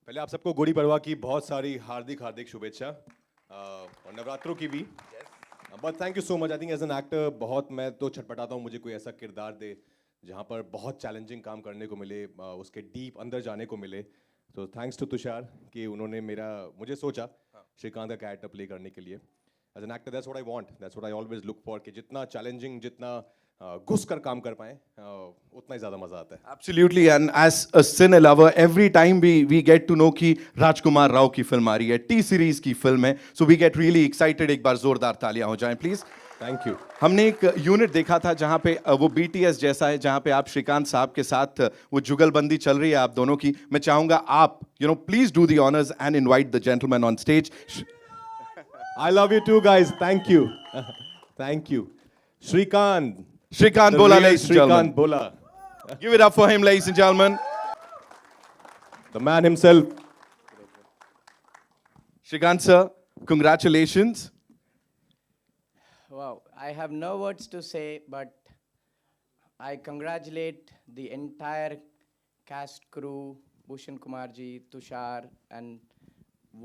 पहले आप सबको गुड़ी पड़वा की बहुत सारी हार्दिक हार्दिक शुभेच्छा और नवरात्रों की भी। But thank you so much. I think as an actor बहुत मैं तो छटपटाता हूँ, मुझे कोई ऐसा किरदार दे जहाँ पर बहुत चैलेंजिंग काम करने को मिले, उसके डीप अंदर जाने को मिले। तो थैंक्स टू तुषार कि उन्होंने मुझे सोचा श्रीकांत का कैरेक्टर प्ले करने के लिए। As an actor that's what I want, that's what I always look for, कि जितना चैलेंजिंग, जितना घुस कर काम कर पाएं, उतना ही ज़्यादा मज़ा आता है। Absolutely, and as a cine lover, every time we get to know कि राजकुमार राव की फिल्म आ रही है, टी सीरीज की फिल्म है, so we get really excited। एक बार जोरदार तालियां हो जाएं प्लीज। Thank you. हमने एक यूनिट देखा था जहां पे वो बीटीएस जैसा है, जहां पे आप श्रीकांत साहब के साथ वो जुगलबंदी चल रही है आप दोनों की। मैं चाहूंगा आप please do the honours and invite the gentleman on stage. I love you too, guys. Thank you. Thank you. Srikanth. Srikanth The Bolla, real ladies and gentlemen. Srikanth Bolla. Give it up for him, ladies and gentlemen. The man himself. Srikanth sir, congratulations. Wow, I have no words to say, but I congratulate the entire cast crew, Bhushan Kumarji, Tushar, and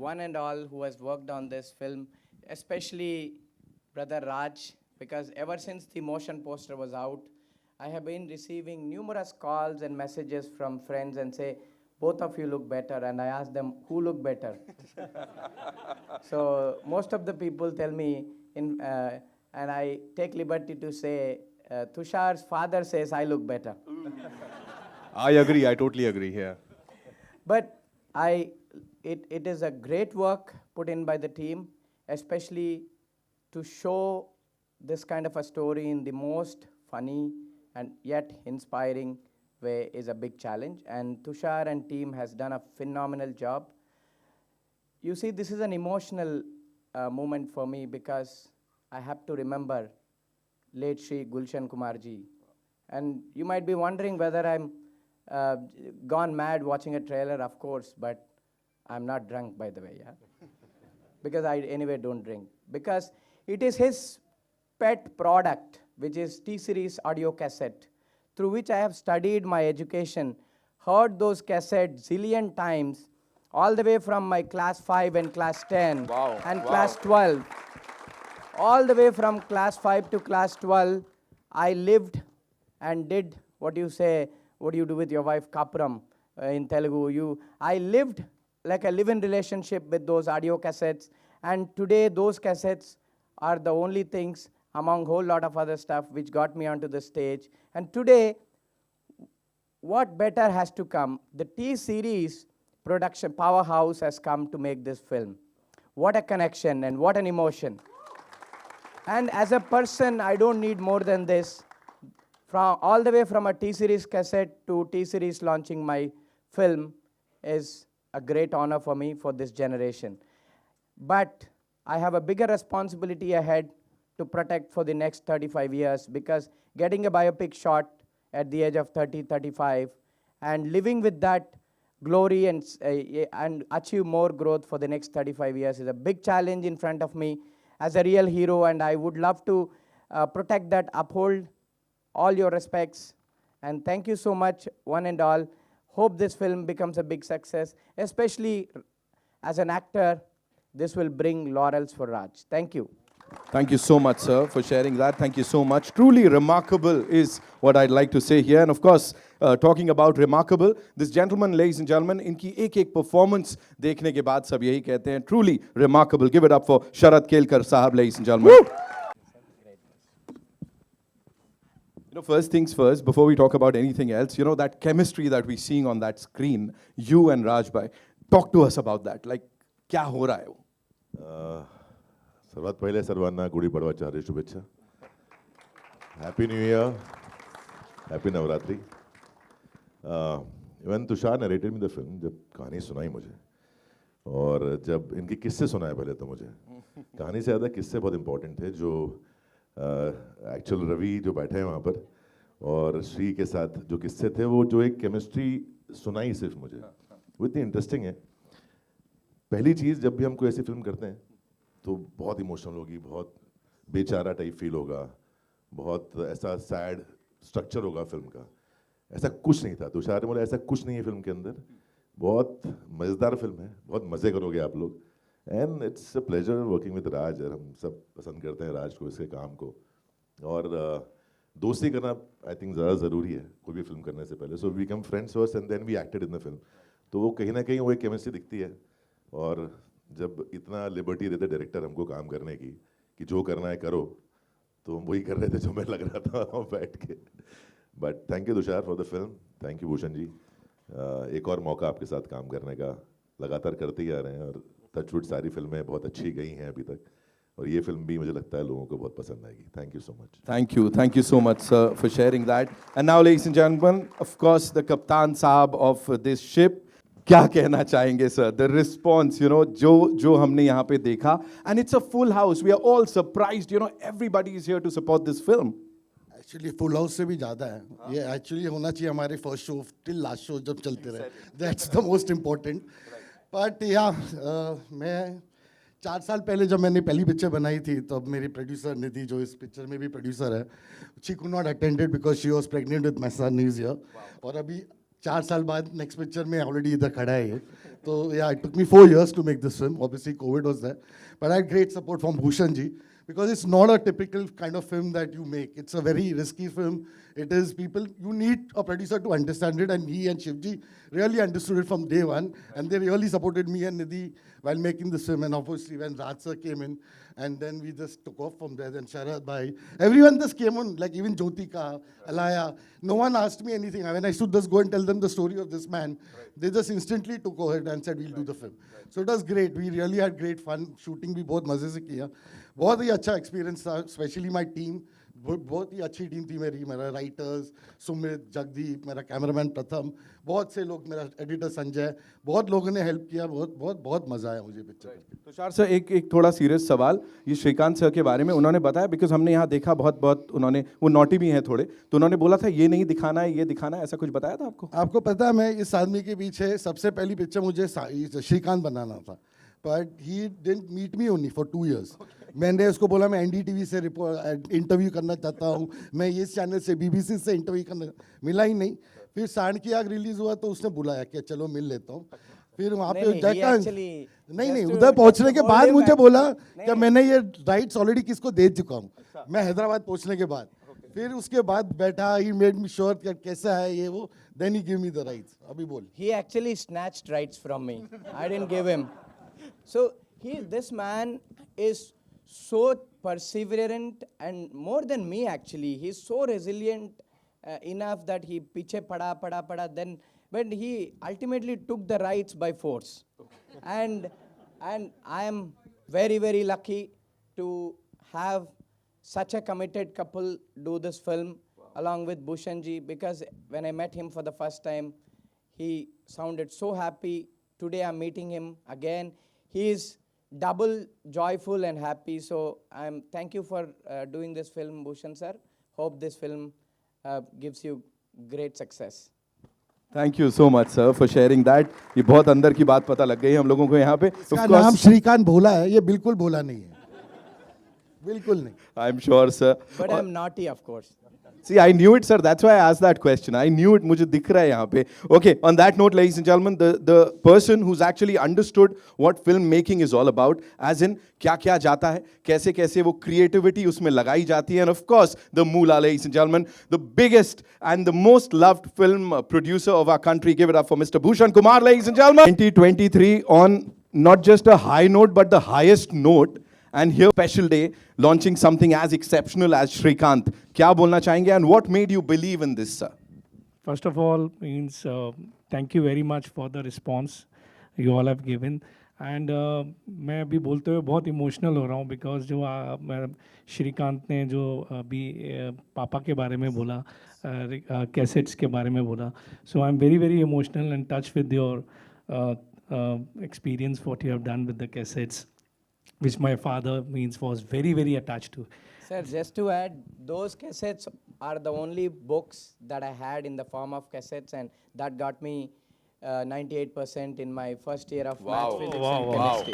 one and all who has worked on this film, especially Brother Raj, because ever since the motion poster was out, I have been receiving numerous calls and messages from friends and say, both of you look better, and I ask them, who look better? So most of the people tell me, and I take liberty to say, Tushar's father says I look better. I agree. I totally agree here. But it is a great work put in by the team, especially to show this kind of a story in the most funny and yet inspiring way is a big challenge. And Tushar and team has done a phenomenal job. You see, this is an emotional moment for me because I have to remember late Shri Gulshan Kumarji. And you might be wondering whether I'm gone mad watching a trailer, of course, but I'm not drunk, by the way, yeah? Because I anyway don't drink. Because it is his pet product, which is T-Series audio cassette, through which I have studied my education, heard those cassettes zillion times, all the way from my class 5 and class 10 and class 12. All the way from class 5 to class 12, I lived and did what you say, what do you do with your wife, kapram in Telugu. I lived like a live-in relationship with those audio cassettes, and today those cassettes are the only things among a whole lot of other stuff which got me onto the stage. And today, what better has to come? The T-Series production powerhouse has come to make this film. What a connection and what an emotion. And as a person, I don't need more than this. From all the way from a T-Series cassette to T-Series launching my film is a great honor for me for this generation. But I have a bigger responsibility ahead to protect for the next 35 years, because getting a biopic shot at the age of 30, 35, and living with that glory and achieve more growth for the next 35 years is a big challenge in front of me as a real hero, and I would love to protect that, uphold all your respects, and thank you so much, one and all. Hope this film becomes a big success, especially as an actor. This will bring laurels for Raj. Thank you. Thank you so much, sir, for sharing that. Thank you so much. Truly remarkable is what I'd like to say here. And of course, talking about remarkable, this gentleman, ladies and gentlemen, इनकी एक performance देखने के बाद सब यही कहते हैं, truly remarkable. Give it up for Sharat Kelkar sahab, ladies and gentlemen. First things first, before we talk about anything else, that chemistry that we're seeing on that screen, you and Raj bhai, talk to us about that. Like, क्या हो रहा है वो? सर्वात पहिले सर्वांना गुढी पाडवाच्या हार्दिक शुभेच्छा. Happy new year, happy Navratri. Even Tushar narrated me the film, जब कहानी सुनाई मुझे और जब इनके किस्से सुनाए पहले, तो मुझे कहानी से ज़्यादा किस्से बहुत इंपॉर्टेंट थे. जो एक्चुअल रवि जो बैठे हैं वहाँ पर और श्री के साथ जो किस्से थे, वो जो एक केमिस्ट्री सुनाई सिर्फ मुझे, वो इतनी इंटरेस्टिंग है. पहली चीज़, जब भी हम कोई ऐसी फिल्म करते हैं तो बहुत इमोशनल होगी, बहुत बेचारा टाइप फील होगा, बहुत ऐसा सैड स्ट्रक्चर होगा फिल्म का. ऐसा कुछ नहीं था. तुषार ने बोला ऐसा कुछ नहीं है फिल्म के अंदर. बहुत मज़ेदार फिल्म है, बहुत मज़े करोगे आप लोग, and it's a pleasure working with Raj. और हम सब पसंद करते हैं राज को, इसके काम को, और दोस्ती करना आई थिंक ज़्यादा ज़रूरी है कोई भी फिल्म करने से पहले। So we come friends first and then we acted in the film. तो वो कहीं ना कहीं वो एक केमिस्ट्री दिखती है, और जब इतना लिबर्टी देते डायरेक्टर हमको काम करने की कि जो करना है करो, तो हम वही कर रहे थे जो मैं लग रहा था वहाँ बैठ के। But thank you Tushar for the film, thank you Bhushan ji. एक और मौका आपके साथ काम करने का, लगातार करते ही आ रहे हैं, और टचवुड सारी फिल्में बहुत अच्छी गई हैं अभी तक, और ये फिल्म भी मुझे लगता है लोगों को बहुत पसंद आएगी। Thank you so much. Thank you so much, sir, for sharing that. And now, ladies and gentlemen, of course, the Kaptan Saab of this ship. क्या कहना चाहेंगे sir? The response, you know, जो हमने यहाँ पे देखा, and it's a full house. We are all surprised. You know, everybody is here to support this film. Actually full house से भी ज़्यादा है ये। एक्चुअली होना चाहिए हमारे first show till last show जब चलते रहे, that's the most important. But या मैं 4 साल पहले जब मैंने पहली पिक्चर बनाई थी, तब मेरी प्रोड्यूसर निधि, जो इस पिक्चर में भी प्रोड्यूसर है, she could not attended because she was pregnant with my son is here. और अभी 4 साल बाद नेक्स्ट पिक्चर में ऑलरेडी इधर खड़ा है ये। तो या it took me 4 years to make this film. Obviously Covid was there, but I had great support from Bhushan ji, because it's not a typical kind of film that you make. It's a very risky film. It is people, you need a producer to understand it, and he and Shivji really understood it from day one, and they really supported me and Nidhi while making this film. And obviously when Raj sir came in, and then we just took off from there. Then Sharad bhai, everyone just came on, like even Jyotika, Alaya, no one asked me anything. When I should just go and tell them the story of this man, they just instantly took over it and said we'll do the film. So it was great. We really had great fun. Shooting भी बहुत मजे से किया, बहुत ही अच्छा experience था। Specially my team, बहुत ही अच्छी टीम थी मेरी। मेरा राइटर्स सुमित, जगदीप, मेरा कैमरामैन प्रथम, बहुत से लोग, मेरा एडिटर संजय, बहुत लोगों ने हेल्प किया। बहुत बहुत बहुत मज़ा आया मुझे पिक्चर करके। तुषार सर, एक थोड़ा सीरियस सवाल, ये श्रीकांत सर के बारे में उन्होंने बताया, बिकॉज हमने यहाँ देखा बहुत उन्होंने, वो नॉटी भी हैं थोड़े, तो उन्होंने बोला था ये नहीं दिखाना है, ये दिखाना है, ऐसा कुछ बताया था आपको? आपको पता है, मैं इस आदमी के पीछे सबसे पहली पिक्चर मुझे श्रीकांत बनाना था, but he didn't meet me only for 2 years। मैंने उसको बोला मैं एनडीटीवी से इंटरव्यू करना चाहता हूँ, मैं ये चैनल से, बीबीसी से इंटरव्यू करना, मिला ही नहीं। फिर सांड की आग रिलीज हुआ तो उसने बुलाया कि चलो मिल लेता हूँ। फिर वहाँ पे नहीं, उधर पहुँचने के बाद मुझे बोला कि मैंने ये राइट्स ऑलरेडी किसको दे चुका हूँ, मैं हैदराबाद पहुँचने के बाद। फिर उसके बाद बैठा, ही मेड मी श्योर कि कैसा है ये वो, then he give me the rights. अभी बोल। He actually snatched rights from me. I didn't give him. So this man is so perseverant, and more than me actually. He's so resilient enough that he piche pada. Then when he ultimately took the rights by force, and I am very lucky to have such a committed couple do this film along with Bhushan ji, because when I met him for the first time, he sounded so happy. Today I'm meeting him again. He is double joyful and happy. So thank you for doing this film, Bhushan sir. Hope this film gives you great success. Thank you so much sir for sharing that. ये बहुत अंदर की बात पता लग गई हम लोगों को यहाँ पे। इसका नाम श्रीकांत भोला है, ये बिल्कुल भोला नहीं है, बिल्कुल नहीं। I am sure sir. But I'm naughty, of course. See, I knew it, sir. That's why I asked that question. I knew it. मुझे दिख रहा है यहाँ पे. Okay. On that note, ladies and gentlemen, the person who's actually understood what filmmaking is all about, as in क्या जाता है, कैसे वो creativity उसमें लगाई जाती है, and of course, the moolah, ladies and gentlemen, the biggest and the most loved film producer of our country. Give it up for Mr. Bhushan Kumar, ladies and gentlemen. 2023 on not just a high note, but the highest note. And here, special day, launching something as exceptional as Srikanth. क्या बोलना चाहेंगे, and what made you believe in this, sir? First of all, thank you very much for the response you all have given. And मैं अभी बोलते हुए बहुत emotional हो रहा हूँ, because जो श्रीकांत ने जो अभी पापा के बारे में बोला, कैसेट्स के बारे में बोला, so I'm very emotional and touched with your experience, what you have done with the cassettes, which my father was very attached to. Sir, just to add, those cassettes are the only books that I had in the form of cassettes, and that got me 98% in my first year of maths, physics and chemistry.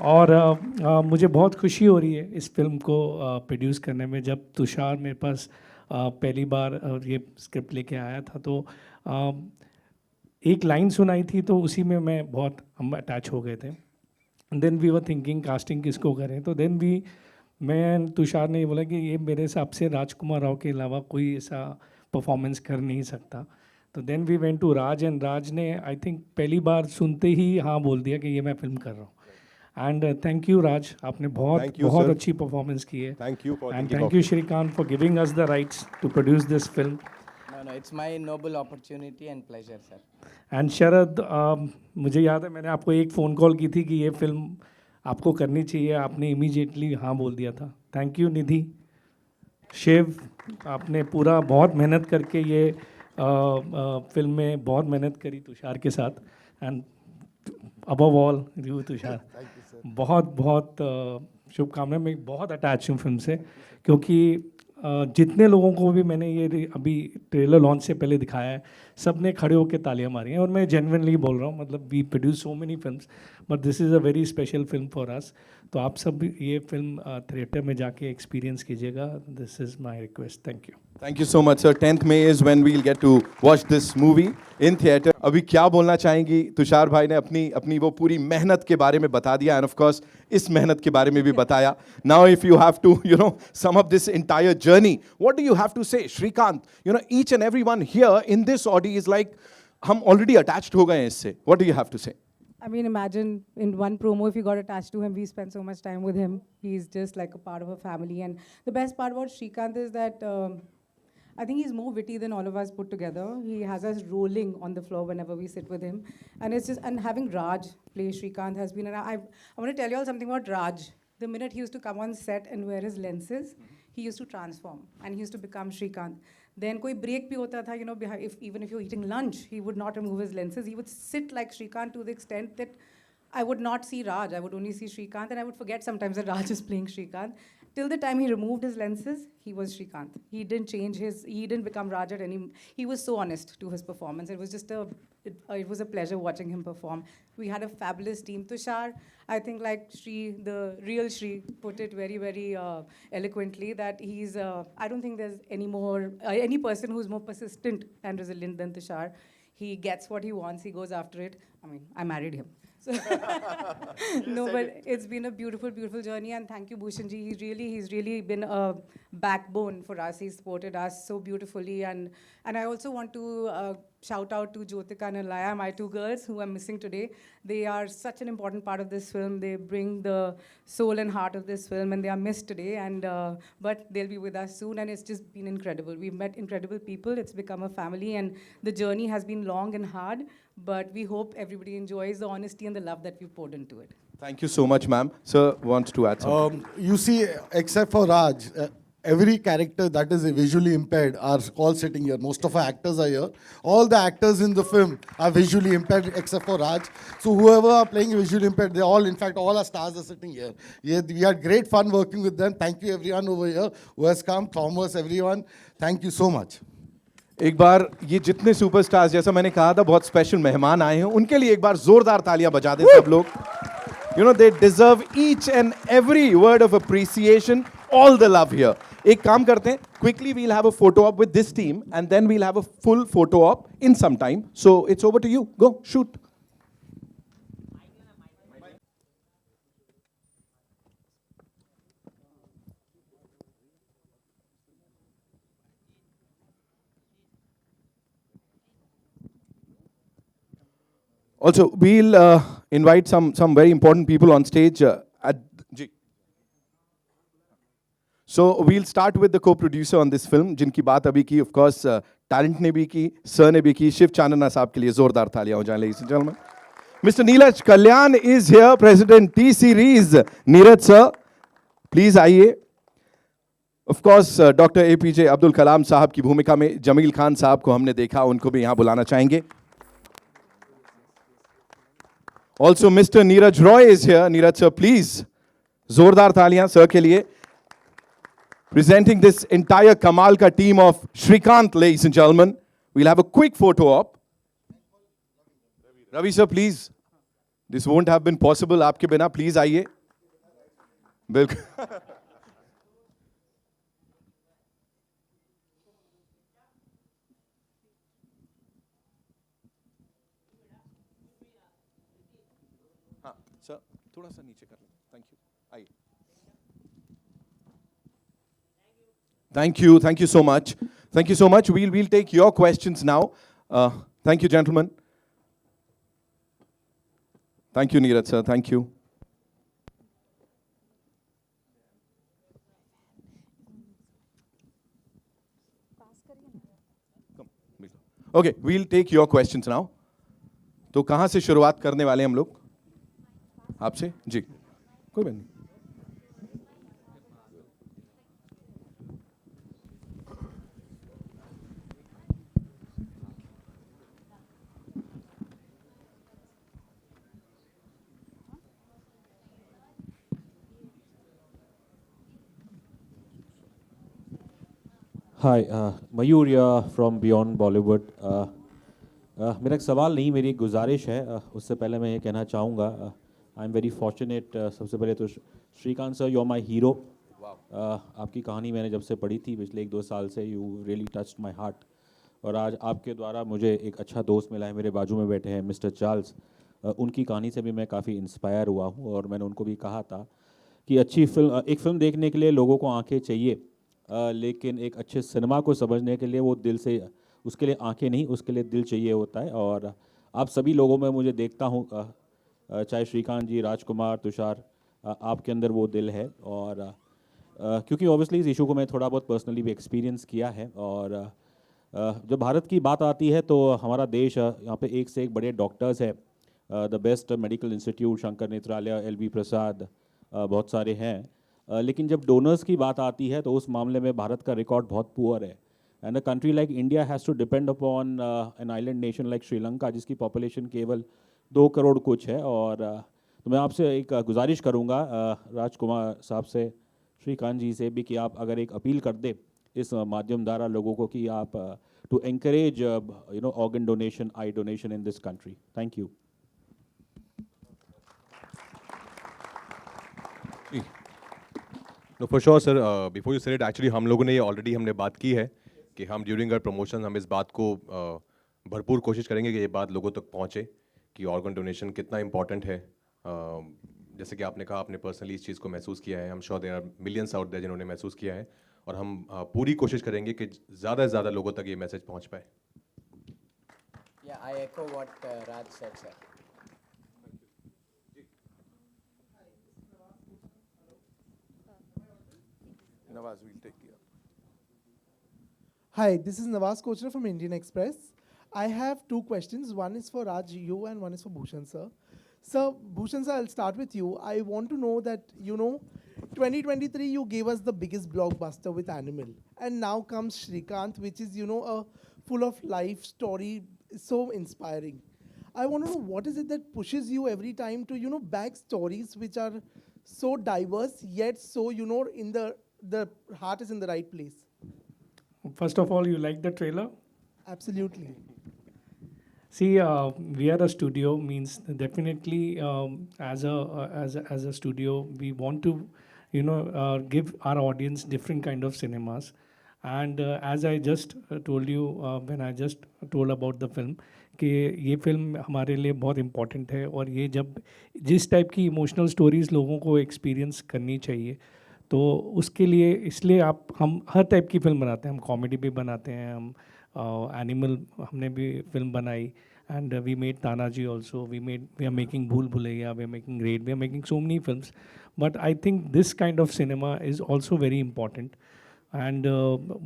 और मुझे बहुत खुशी हो रही है इस film को produce करने में। जब तुषार मेरे पास पहली बार ये स्क्रिप्ट लेके आया था, तो एक लाइन सुनाई थी तो उसी में मैं बहुत हम अटैच हो गए थे. Then we were thinking casting किसको करें, तो देन वी मैं तुषार ने ये बोला कि ये मेरे हिसाब से राजकुमार राव के अलावा कोई ऐसा परफॉर्मेंस कर नहीं सकता. तो then we went to Raj and Raj ने आई थिंक पहली बार सुनते ही हाँ बोल दिया कि ये मैं फिल्म कर रहा हूँ. एंड थैंक यू राज, आपने बहुत Thank you, बहुत sir. अच्छी परफॉर्मेंस की है. Thank you for and thinking thank of you me. Shrikant for giving us the rights to produce this film. No, no, it's my noble opportunity and pleasure, sir. And Sharad, मुझे याद है मैंने आपको एक फ़ोन कॉल की थी कि ये फिल्म आपको करनी चाहिए, आपने इमीडिएटली हाँ बोल दिया था. थैंक यू निधि. शिव, आपने पूरा बहुत मेहनत करके ये फिल्म में बहुत मेहनत करी तुषार के साथ. And above all you Tushar, बहुत बहुत शुभकामनाएं. मैं बहुत अटैच हूँ फिल्म से, क्योंकि जितने लोगों को भी मैंने ये अभी ट्रेलर लॉन्च से पहले दिखाया है, सब ने खड़े होकर तालियां मारी हैं. और मैं जेन्युइनली बोल रहा हूँ, मतलब we produce so many films but this is a very special film for us. तो आप सब ये फिल्म थिएटर में जाके एक्सपीरियंस कीजिएगा. This is my request. Thank you. Thank you so much, sir. 10th May is when we'll get to watch this movie in theater. अभी क्या बोलना चाहेंगी? तुषार भाई ने अपनी वो पूरी मेहनत के बारे में बता दिया, and of course इस मेहनत के बारे में भी बताया. Now if you have to, sum up this entire journey, what do you have to say? Srikanth, each and everyone here in this audience is like, हम already attached हो गए हैं इससे. What do you have to say? I mean, imagine in one promo, if you got attached to him, we spent so much time with him. He's just like a part of a family. And the best part about Srikanth is that I think he's more witty than all of us put together. He has us rolling on the floor whenever we sit with him. And having Raj play Srikanth has been, and I want to tell you all something about Raj. The minute he used to come on set and wear his lenses, he used to transform and he used to become Srikanth. Then koi break bhi hota tha, even if you're eating lunch, he would not remove his lenses. He would sit like Srikanth to the extent that I would not see Raj. I would only see Srikanth, and I would forget sometimes that Raj is playing Srikanth. Till the time he removed his lenses, he was Srikanth. He didn't change he didn't become Raj at any. He was so honest to his performance. It was just it was a pleasure watching him perform. We had a fabulous team. Tushar, I think like Shri, the real Shri, put it very, very eloquently that he's, I don't think there's any person who's more persistent and resilient than Tushar. He gets what he wants, he goes after it. I mean, I married him. So no, but it's been a beautiful, beautiful journey, and thank you, Bhushanji. He's really been a backbone for us. He's supported us so beautifully, and I also want to shout out to Jyotika and Alaya, my two girls who I'm missing today. They are such an important part of this film. They bring the soul and heart of this film, and they are missed today. And but they'll be with us soon, and it's just been incredible. We've met incredible people. It's become a family, and the journey has been long and hard. But we hope everybody enjoys the honesty and the love that we've poured into it. Thank you so much, ma'am. Sir wants to add something. You see, except for Raj, every character that is visually impaired are all sitting here. Most of our actors are here. All the actors in the film are visually impaired except for Raj. So whoever are playing visually impaired, they all, in fact, all our stars are sitting here. Yeah, we had great fun working with them. Thank you everyone over here who has come. Thomas, everyone. Thank you so much. एक बार ये जितने superstars, जैसा मैंने कहा था, बहुत special मेहमान आए हैं, उनके लिए एक बार जोरदार तालियां बजा दें सब लोग. They deserve each and every word of appreciation, all the love here. एक काम करते हैं, quickly we'll have a photo op with this team, and then we'll have a full photo op in some time. So it's over to you. Go, shoot. Also, we'll invite some very important people on stage. So we'll start with the co-producer on this film, जिनकी बात अभी की, of course, talent ने भी की, sir ने भी की. शिव चांदना साहब के लिए जोरदार तालियां हो जाएं, ladies and gentlemen. Mr. Neeraj Kalyan is here, President T Series. Neeraj sir, please आइए. Of course, Dr. APJ Abdul Kalam साहब की भूमिका में जमील खान साहब को हमने देखा, उनको भी यहाँ बुलाना चाहेंगे. Also, Mr. Neeraj Roy is here. Neeraj sir, please. जोरदार तालियां sir के लिए. Presenting this entire Kamal ka team of Srikanth, ladies and gentlemen. We'll have a quick photo op. Ravi sir, please. This won't have been possible आपके बिना. Please आइए. बिल्कुल. हाँ sir, थोड़ा सा नीचे कर लो. Thank you. आइए. Thank you so much. Thank you so much. We'll take your questions now. Thank you, gentlemen. Thank you, Neeraj sir. Thank you. Okay, we'll take your questions now. तो कहाँ से शुरुआत करने वाले हम लोग? आपसे? जी. कोई बात नहीं. हाय मयूर फ्रॉम बियॉन्ड बॉलीवुड. मेरा एक सवाल नहीं, मेरी एक गुजारिश है. उससे पहले मैं ये कहना चाहूँगा, आई एम वेरी फॉर्चुनेट. सबसे पहले तो Srikanth sir, you are my hero. आपकी कहानी मैंने जब से पढ़ी थी पिछले 1-2 साल से, you really touched my heart. और आज आपके द्वारा मुझे एक अच्छा दोस्त मिला है, मेरे बाजू में बैठे हैं मिस्टर चार्ल्स. उनकी कहानी से भी मैं काफ़ी इंस्पायर हुआ हूँ, और मैंने उनको भी कहा था कि अच्छी फिल्म, एक फ़िल्म देखने के लिए लोगों को आंखें चाहिए, लेकिन एक अच्छे सिनेमा को समझने के लिए वो दिल से, उसके लिए आंखें नहीं, उसके लिए दिल चाहिए होता है. और आप सभी लोगों में मुझे देखता हूँ, चाहे श्रीकांत जी, राजकुमार, तुषार, आपके अंदर वो दिल है. और क्योंकि ऑब्वियसली इस इशू को मैं थोड़ा बहुत पर्सनली भी एक्सपीरियंस किया है. और जब भारत की बात आती है तो हमारा देश, यहाँ पे एक से एक बड़े डॉक्टर्स है, the best medical institute, Shankar Nethralaya, LV Prasad, बहुत सारे हैं. लेकिन जब डोनर्स की बात आती है तो उस मामले में भारत का रिकॉर्ड बहुत पुअर है. And a country like India has to depend upon an island nation like Sri Lanka, जिसकी पॉपुलेशन केवल 2 करोड़ कुछ है. और तो मैं आपसे एक गुजारिश करूंगा, राजकुमार साहब से, श्रीकांत जी से भी, कि आप अगर एक अपील कर दे इस माध्यम द्वारा लोगों को, कि आप to encourage organ donation, eye donation in this country. Thank you. No, for sure, sir. Before you said it, actually हम लोगों ने ये already हमने बात की है कि हम during our promotion हम इस बात को भरपूर कोशिश करेंगे कि ये बात लोगों तक पहुँचे कि organ donation कितना important है. जैसे कि आपने कहा, आपने personally इस चीज़ को महसूस किया है. I'm sure there are millions out there जिन्होंने महसूस किया है, और हम पूरी कोशिश करेंगे कि ज़्यादा से ज़्यादा लोगों तक ये मैसेज पहुँच पाए. Yeah, I echo what Raj said, sir. Nawaz, we'll take you. Hi, this is Nawaz Kochra from Indian Express. I have 2 questions. One is for Raj, you, and one is for Bhushan, sir. Sir, Bhushan, sir, I'll start with you. I want to know that, 2023, you gave us the biggest blockbuster with Animal. And now comes Srikanth, which is, a full of life story, so inspiring. I want to know, what is it that pushes you every time to, bag stories which are so diverse, yet so, in the heart is in the right place? First of all, you like the trailer? Absolutely. See, we are a studio, means definitely as a studio, we want to, give our audience different kind of cinemas. And as I just told you, when I just told about the film, कि ये film हमारे लिए बहुत important है, और ये जब जिस टाइप की इमोशनल स्टोरीज़ लोगों को एक्सपीरियंस करनी चाहिए, तो उसके लिए, इसलिए हम हर टाइप की फिल्म बनाते हैं. हम कॉमेडी भी बनाते हैं, हम एनिमल हमने भी फिल्म बनाई, and we made Tanhaji also, we are making Bhool Bhulaiyaa, we are making great, we are making so many films. But I think this kind of cinema is also very important. And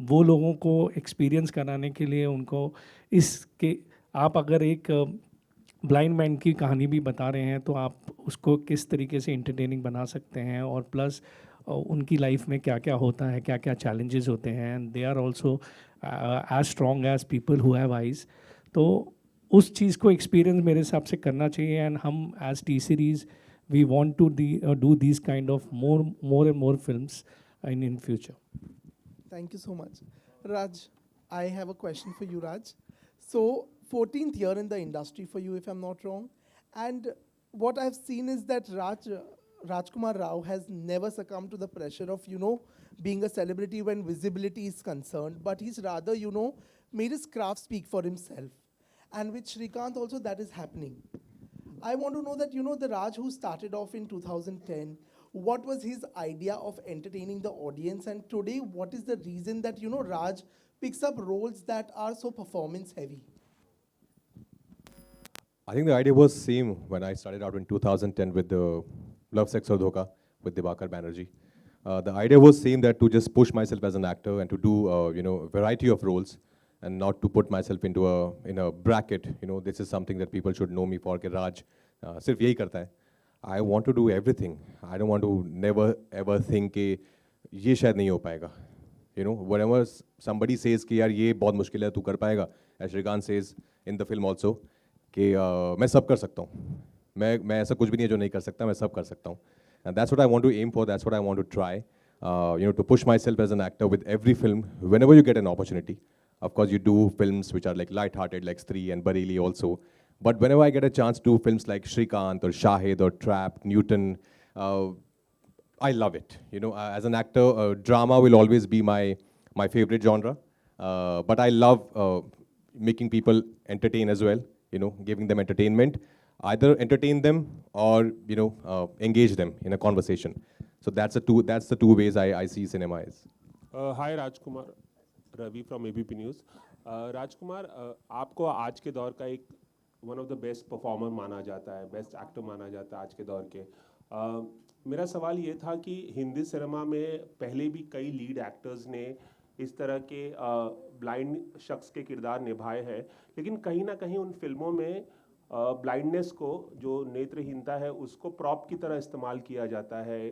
वो लोगों को experience कराने के लिए, उनको इसके, आप अगर एक ब्लाइंड मैन की कहानी भी बता रहे हैं, तो आप उसको किस तरीके से इंटरटेनिंग बना सकते हैं, और प्लस उनकी लाइफ में क्या क्या होता है, क्या क्या चैलेंजेस होते हैं, and they are also as strong as people who have eyes. तो उस चीज़ को एक्सपीरियंस मेरे हिसाब से करना चाहिए. एंड हम as T series we want to do this kind of more and more films in future. Thank you so much. Raj, I have a question for you, Raj. So, 14th year in the industry for you, if I'm not wrong. And what I've seen is that Rajkumar Rao has never succumbed to the pressure of, being a celebrity when visibility is concerned, but he's rather, made his craft speak for himself. And with Srikanth also, that is happening. I want to know that, you know, the Raj who started off in 2010, what was his idea of entertaining the audience? And today, what is the reason that, you know, Raj picks up roles that are so performance heavy? I think the idea was same when I started out in 2010 with the Love, Sex or Dhoka with Diwakar Banerjee. The idea was same, that to just push myself as an actor and to do variety of roles and not to put myself into a bracket. You know, this is something that people should know me for. कि Raj सिर्फ यही करता है. I want to do everything. I don't want to never ever think कि ये शायद नहीं हो पाएगा. You know, whatever somebody says कि यार ये बहुत मुश्किल है, तू कर पाएगा. As Srikanth says in the film also कि मैं सब कर सकता हूँ. मैं ऐसा कुछ भी नहीं है जो नहीं कर सकता, मैं सब कर सकता हूँ. And that's what I want to aim for, that's what I want to try. To push myself as an actor with every film, whenever you get an opportunity. Of course, you do films which are like light-hearted, like Stree and Bareilly also. But whenever I get a chance to do films like Srikanth or Shahid or Trap, Newton, I love it. You know, as an actor, drama will always be my favorite genre. But I love making people entertain as well. You know, giving them entertainment. Either entertain them or engage them in a conversation. So that's the two ways I see cinema is. Hi Rajkumar, Ravi from ABP News. Rajkumar, आपको आज के दौर का एक one of the best performer माना जाता है, best actor माना जाता है आज के दौर के. मेरा सवाल ये था कि हिंदी सिनेमा में पहले भी कई लीड एक्टर्स ने इस तरह के ब्लाइंड शख्स के किरदार निभाए हैं, लेकिन कहीं ना कहीं उन फिल्मों में ब्लाइंडनेस को, जो नेत्रहीनता है, उसको प्रॉप की तरह इस्तेमाल किया जाता है,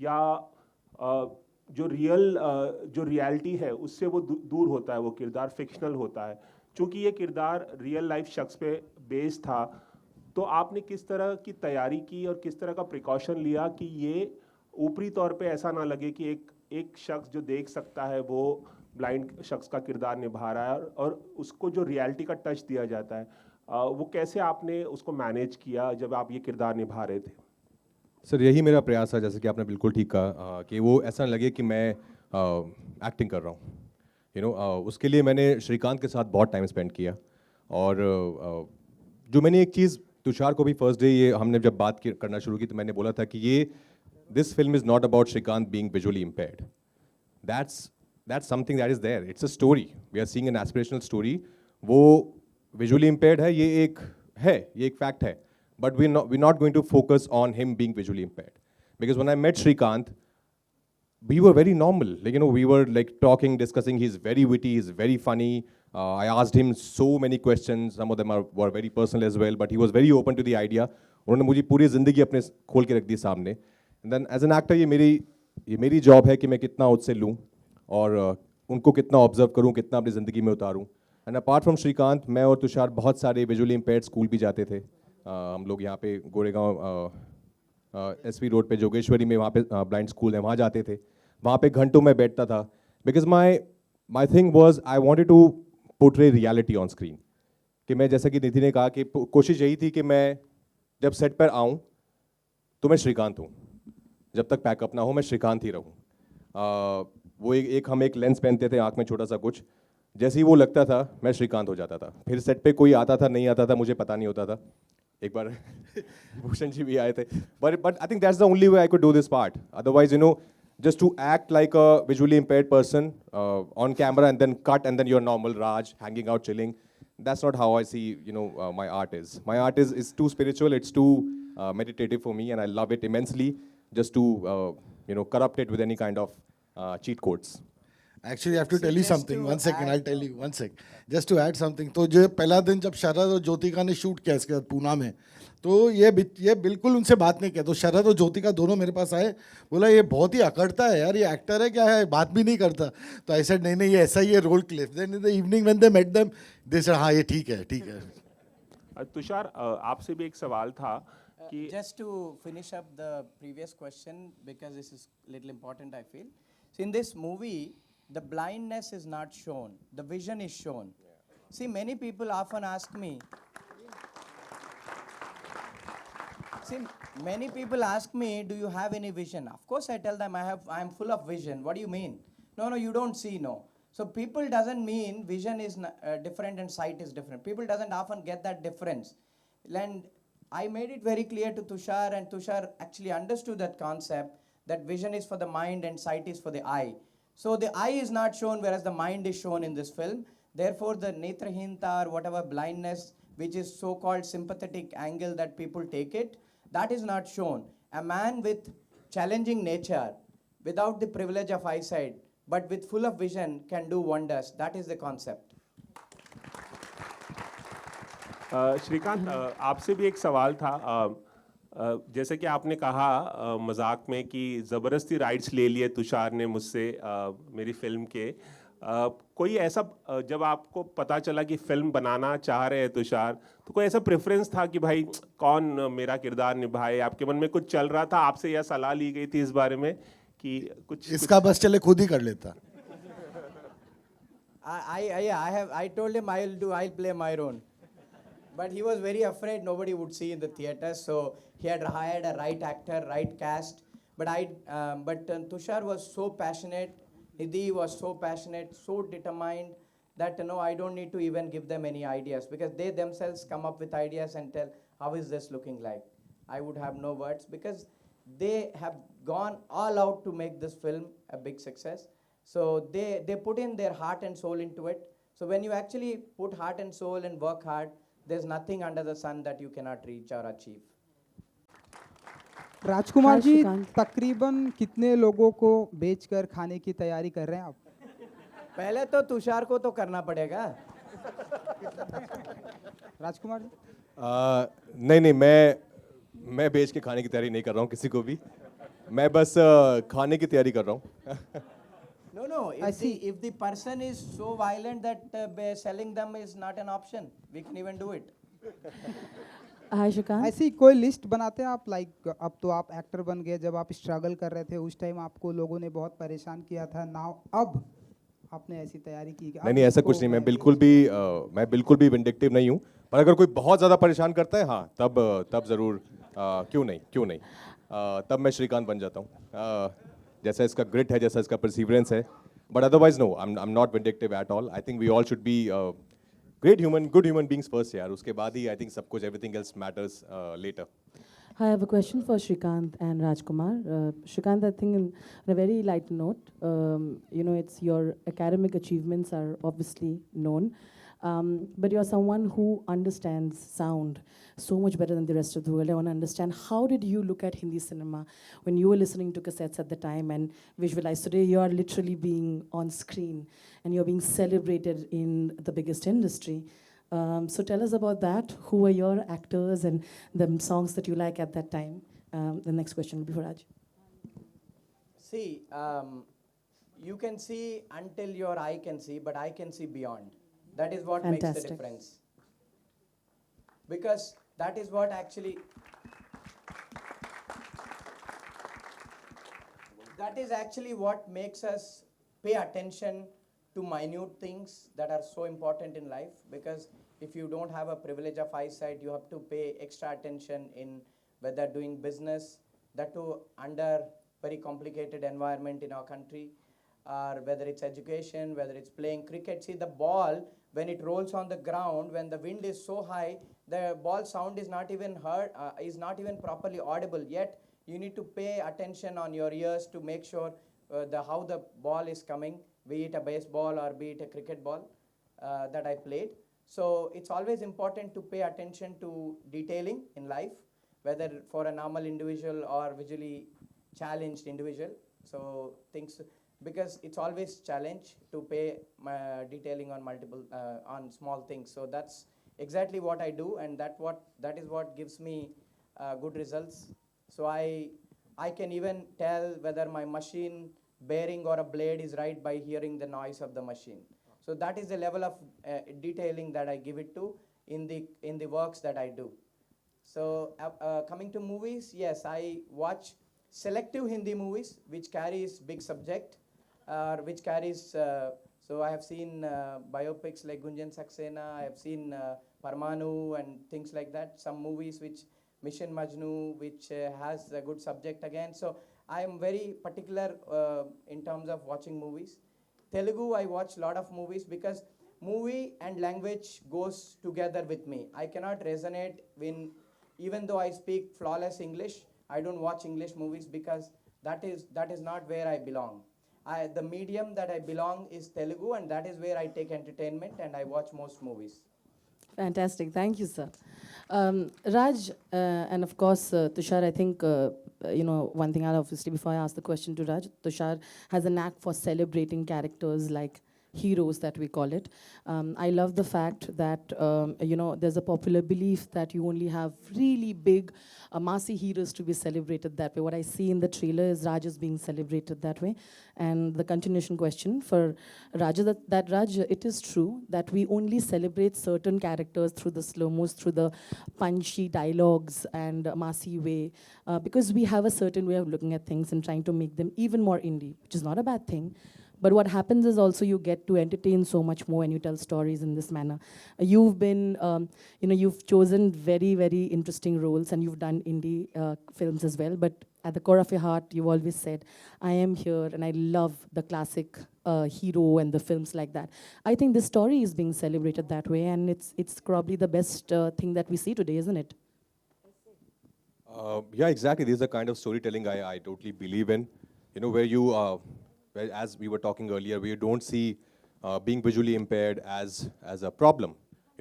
या जो रियलिटी है उससे वो दूर होता है, वो किरदार फिक्शनल होता है. चूँकि ये किरदार रियल लाइफ शख्स पे बेस्ड था, तो आपने किस तरह की तैयारी की और किस तरह का प्रिकॉशन लिया कि ये ऊपरी तौर पे ऐसा ना लगे कि एक शख्स जो देख सकता है वो ब्लाइंड शख्स का किरदार निभा रहा है, और उसको जो रियलिटी का टच दिया जाता है, वो कैसे आपने उसको मैनेज किया जब आप ये किरदार निभा रहे थे? सर, यही मेरा प्रयास है, जैसे कि आपने बिल्कुल ठीक कहा, कि वो ऐसा लगे कि मैं एक्टिंग कर रहा हूँ. उसके लिए मैंने श्रीकांत के साथ बहुत टाइम स्पेंड किया. और जो मैंने एक चीज़ तुषार को भी फर्स्ट डे ये हमने जब बात करना शुरू की, तो मैंने बोला था कि this film is not about Srikanth being visually impaired. That's something that is there. It's a story. We are seeing an aspirational story. वो visually impaired है, ये एक fact है. But we're not going to focus on him being visually impaired. Because when I met Srikanth, we were very normal. Like, we were like talking, discussing. He's very witty, he's very funny. I asked him so many questions. Some of them were very personal as well. But he was very open to the idea. उन्होंने मुझे पूरी ज़िंदगी अपने खोल के रख दी सामने. And then as an actor, ये मेरी जॉब है कि मैं कितना उससे लूँ और उनको कितना ऑब्जर्व करूँ, कितना अपनी ज़िंदगी में उतारूँ. एंड अपार्ट फ्रॉम श्रीकांत, मैं और तुषार बहुत सारे विजुअली इम्पेयर्ड स्कूल भी जाते थे. हम लोग यहाँ पे गोरेगांव SV रोड पे जोगेश्वरी में वहाँ पे ब्लाइंड स्कूल है, वहाँ जाते थे. वहाँ पे घंटों में बैठता था. Because my thing was I wanted to portray reality on screen. कि मैं, जैसा कि निधि ने कहा, कि कोशिश यही थी कि मैं जब सेट पर आऊँ तो मैं श्रीकांत हूँ. जब तक पैकअप ना हो मैं श्रीकांत ही रहूँ. वो हम एक लेंस पहनते थे आँख में छोटा सा कुछ, जैसे ही वो लगता था मैं श्रीकांत हो जाता था. फिर सेट पे कोई आता था नहीं आता था मुझे पता नहीं होता था. एक बार भूषण जी भी आए थे. But I think that's the only way I could do this part. Otherwise just to act like a visually impaired person on camera and then cut and then you're normal Raj hanging out chilling, that's not how I see my art is. My art is too spiritual, it's too meditative for me, and I love it immensely, just to corrupt it with any kind of cheat codes. Actually, I have to tell you something. 1 second, I'll tell you. 1 sec. Just to add something. तो जो पहला दिन जब शरद और ज्योतिका ने shoot किया इसके बाद पूना में, तो ये बिल्कुल उनसे बात नहीं किया. तो शरद और ज्योतिका दोनों मेरे पास आए, बोला ये बहुत ही अकड़ता है यार, ये एक्टर है क्या है, बात भी नहीं करता. तो आई सेड नहीं ये ऐसा ही है, role clip. Then in the evening when they met them, they said हाँ ये ठीक है. तुषार, आपसे भी एक सवाल था कि just to finish up the previous question, because this is little important I feel. So in this movie, the blindness is not shown, the vision is shown. See, many people often ask me, do you have any vision? Of course I tell them I am full of vision. What do you mean? No, you don't see, no. So people doesn't mean vision is different and sight is different. People doesn't often get that difference. And I made it very clear to Tushar, and Tushar actually understood that concept that vision is for the mind and sight is for the eye. So the eye is not shown, whereas the mind is shown in this film. Therefore, the netrahinta or whatever blindness, which is so-called sympathetic angle that people take it, that is not shown. A man with challenging nature, without the privilege of eyesight, but with full of vision, can do wonders. That is the concept. Shrikant आपसे भी एक सवाल था जैसे कि आपने कहा मजाक में कि ज़बरदस्ती राइट्स ले लिए तुषार ने मुझसे मेरी फिल्म के कोई ऐसा जब आपको पता चला कि फिल्म बनाना चाह रहे हैं तुषार तो कोई ऐसा प्रेफरेंस था कि भाई कौन मेरा किरदार निभाए आपके मन में कुछ चल रहा था आपसे यह सलाह ली गई थी इस बारे में कि कुछ इसका बस चले खुद ही कर लेता I told him I'll play my role. But he was very afraid nobody would see in the theater, so he had hired a right actor, right cast. But Tushar was so passionate, Nidhi was so passionate, so determined that I don't need to even give them any ideas because they themselves come up with ideas and tell, how is this looking like? I would have no words because they have gone all out to make this film a big success. So they put in their heart and soul into it. So when you actually put heart and soul and work hard, there's nothing under the sun that you cannot reach or achieve. Rajkumar ji तकरीबन कितने लोगों को बेचकर खाने की तैयारी कर रहे हैं आप? पहले तो तुषार को तो करना पड़ेगा। राजकुमार जी नहीं मैं बेच के खाने की तैयारी नहीं कर रहा हूँ किसी को भी मैं बस खाने की तैयारी कर रहा हूँ No. If the person is so violent that selling them is not an option, we can even do it. Hi, Srikanth. ऐसी कोई लिस्ट बनाते हैं आप लाइक अब तो आप एक्टर बन गए जब आप स्ट्रगल कर रहे थे उस टाइम आपको लोगों ने बहुत परेशान किया था नाउ अब आपने ऐसी तैयारी की कि नहीं ऐसा कुछ नहीं मैं बिल्कुल भी विंडिक्टिव नहीं हूँ पर अगर कोई बहुत ज़्यादा परेशान करता है हाँ तब ज़रूर क्यों नहीं तब मैं श्रीकांत बन जाता हूँ जैसा इसका ग्रिट है जैसा इसका परसिवरेंस है but otherwise no I am not vindictive at all I think we all should be good human beings first यार उसके बाद ही I think सब कुछ everything else matters later. I have a question for Srikanth and Rajkumar. Srikanth, I think on a very light note, it's your academic achievements are obviously known, but you're someone who understands sound so much better than the rest of the world. I want to understand, how did you look at Hindi cinema when you were listening to cassettes at the time and visualize? Today you are literally being on screen and you're being celebrated in the biggest industry. So tell us about that. Who were your actors and the songs that you like at that time? The next question will be for Raj. See, you can see until your eye can see, but I can see beyond. That is what makes the difference. Because that is what actually... That is actually what makes us pay attention to minute things that are so important in life, because if you don't have a privilege of eyesight, you have to pay extra attention in whether doing business, that too under very complicated environment in our country, or whether it's education, whether it's playing cricket. See, the ball, when it rolls on the ground, when the wind is so high, the ball sound is not even heard, is not even properly audible, yet you need to pay attention on your ears to make sure how the ball is coming, be it a baseball or be it a cricket ball that I played. So it's always important to pay attention to detailing in life, whether for a normal individual or visually challenged individual. So things, because it's always challenge to pay detailing on on small things. So that's exactly what I do, and that is what gives me good results. So I can even tell whether my machine bearing or a blade is right by hearing the noise of the machine. So that is the level of detailing that I give it to in the works that I do. So coming to movies, yes, I watch selective Hindi movies which carries big subject, which carries, so I have seen biopics like Gunjan Saxena, I have seen Parmanu and things like that, some movies which Mission Majnu, which has a good subject again. So I am very particular in terms of watching movies. Telugu, I watch a lot of movies because movie and language goes together with me. I cannot resonate even though I speak flawless English, I don't watch English movies because that is not where I belong. The medium that I belong is Telugu, and that is where I take entertainment and I watch most movies. Fantastic. Thank you, sir. Raj, and of course, Tushar, I think, one thing I'll obviously, before I ask the question to Raj, Tushar has a knack for celebrating characters like heroes, that we call it. I love the fact that, there's a popular belief that you only have really big, massy heroes to be celebrated that way. What I see in the trailer is Raj is being celebrated that way. And the continuation question for Raj, that Raj, it is true that we only celebrate certain characters through the slow-mos, through the punchy dialogues and massy way, because we have a certain way of looking at things and trying to make them even more indie, which is not a bad thing. But what happens is also you get to entertain so much more when you tell stories in this manner. You've been, you've chosen very, very interesting roles, and you've done indie films as well. But at the core of your heart, you've always said, I am here and I love the classic hero and the films like that. I think this story is being celebrated that way, and it's probably the best thing that we see today, isn't it? Yeah, exactly. This is the kind of storytelling I totally believe in. Where you, where, as we were talking earlier, where you don't see being visually impaired as a problem,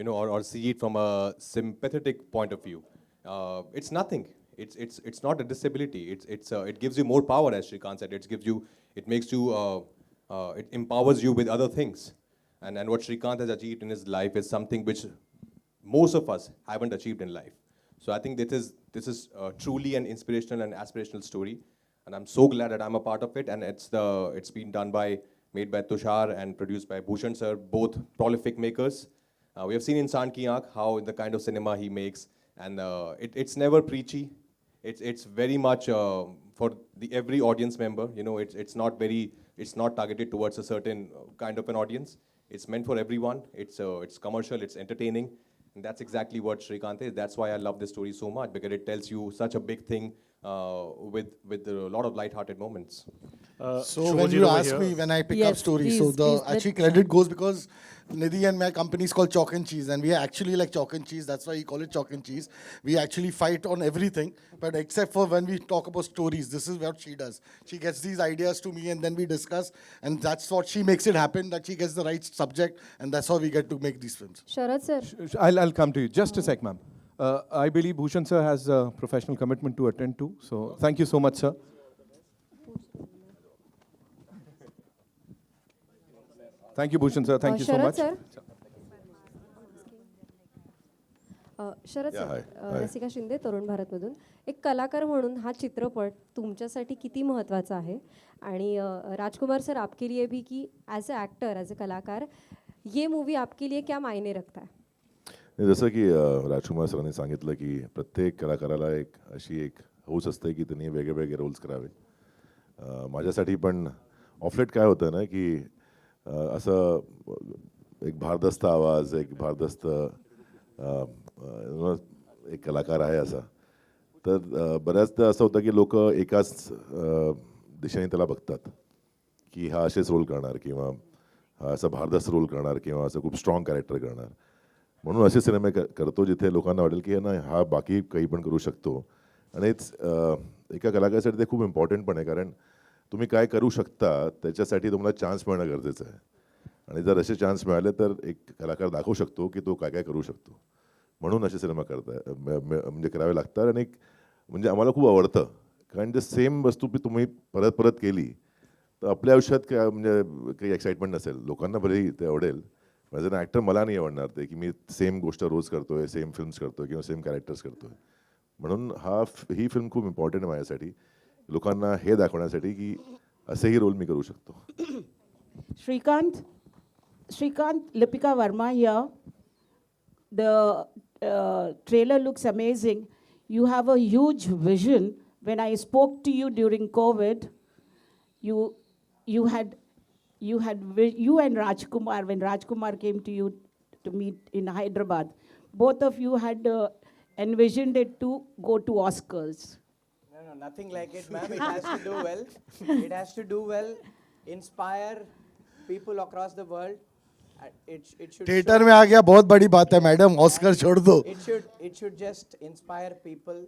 or see it from a sympathetic point of view. It's nothing. It's not a disability. It gives you more power, as Srikanth said. It makes you, it empowers you with other things. And what Srikanth has achieved in his life is something which most of us haven't achieved in life. So I think this is truly an inspirational and aspirational story, and I'm so glad that I'm a part of it. And it's been made by Tushar and produced by Bhushan sir, both prolific makers. We have seen in Insaan Ki Aankh how the kind of cinema he makes, and it's never preachy. It's very much for every audience member. It's not targeted towards a certain kind of an audience. It's meant for everyone. It's commercial. It's entertaining. And that's exactly what Srikanth is. That's why I love this story so much, because it tells you such a big thing with a lot of light-hearted moments. So when you ask me when I pick up stories, so the actually credit goes because Nidhi and my company is called Chalk and Cheese, and we are actually like chalk and cheese. That's why we call it Chalk and Cheese. We actually fight on everything, but except for when we talk about stories, this is what she does. She gets these ideas to me, and then we discuss, and that's what she makes it happen. That she gets the right subject, and that's how we get to make these films. Sharad sir. I'll come to you. Just a sec, ma'am. I believe Bhushan sir has a professional commitment to attend to. So thank you so much, sir. Thank you, Bhushan sir. Thank you so much. Sir. Sharad Yeah, sir, hi. रसिका शिंदे तरुण भारतमधून एक कलाकार म्हणून हा चित्रपट तुमच्यासाठी किती महत्त्वाचा आहे आणि राजकुमार सर आपके लिए भी कि as a actor as a कलाकार ये मूवी आपके लिए क्या मायने रखता है? जसं की राजकुमार सरांनी सांगितलं की प्रत्येक कलाकाराला अशी एक हौस असते की त्यांनी वेगळे वेगळे रोल्स करावे. माझ्यासाठी पण ऑफलेट काय होतं ना की असं एक भारदस्त आवाज, एक भारदस्त एक कलाकार आहे असा, तर बऱ्याचदा असं होतं की लोक एकाच दिशेने त्याला बघतात की हा असेच रोल करणार, किंवा हा असा भारदस्त रोल करणार, किंवा असं खूप स्ट्रॉंग कॅरेक्टर करणार. म्हणून असे सिनेमे करतो जिथे लोकांना वाटेल की ना हा बाकी काही पण करू शकतो. आणि एका कलाकारासाठी ते खूप इम्पॉर्टंट पण आहे, कारण तुम्ही काय करू शकता त्याच्यासाठी तुम्हाला चान्स मिळणं गरजेचं आहे. आणि जर असे चान्स मिळाले तर एक कलाकार दाखवू शकतो की तो काय काय करू शकतो. म्हणून असे सिनेमा म्हणजे करावे लागतात. आणि म्हणजे आम्हाला खूप आवडतं, कारण ते सेम वस्तू तुम्ही परत परत केली तर आपल्या आयुष्यात काय म्हणजे काही एक्साइटमेंट नसेल. लोकांना भलेही ते आवडेल, ॲज अन ॲक्टर मला नाही आवडणार ते की मी सेम गोष्ट रोज करतोय, सेम फिल्म्स करतोय किंवा सेम कॅरेक्टर्स करतोय. म्हणून ही फिल्म खूप इम्पॉर्टंट आहे माझ्यासाठी, लोकांना हे दाखवण्यासाठी की असेही रोल मी करू शकतो. Srikanth, Lipika Verma here. The trailer looks amazing. You have a huge vision. When I spoke to you during COVID, you and Rajkumar, when Rajkumar came to you to meet in Hyderabad, both of you had envisioned it to go to Oscars. No, nothing like it, ma'am. It has to do well. It has to do well, inspire people across the world. it should theatre show- में आ गया, बहुत बड़ी बात है madam, Oscar छोड़ दो. It should just inspire people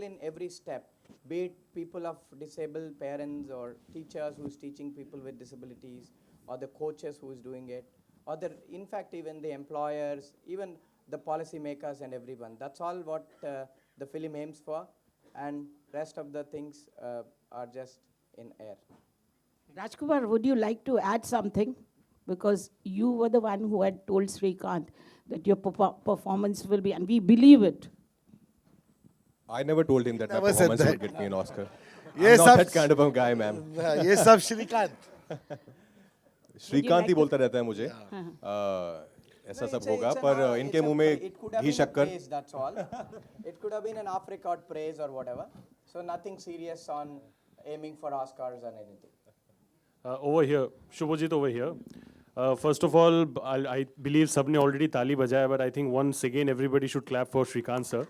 in every step, be it people of disabled parents or teachers who's teaching people with disabilities, or the coaches who's doing it, or in fact even the employers, even the policymakers and everyone. That's all what the film aims for, and rest of the things are just in air. Rajkumar, would you like to add something? Because you were the one who had told Srikanth that your performance will be, and we believe it. I never told him that my Never said performance would that. get me an Oscar. Yes, I'm not sir. that kind of a guy, ma'am. ये सब श्रीकांत. श्रीकांत ही बोलता रहता है मुझे ऐसा सब होगा, पर इनके मुंह में घी शक्कर. Praise, that's all. It could have been an off-record praise or whatever. So nothing serious on aiming for Oscars or anything. Over here, Shubhajit over here. First of all, I believe सबने already ताली बजाया, but I think once again everybody should clap for Srikanth sir.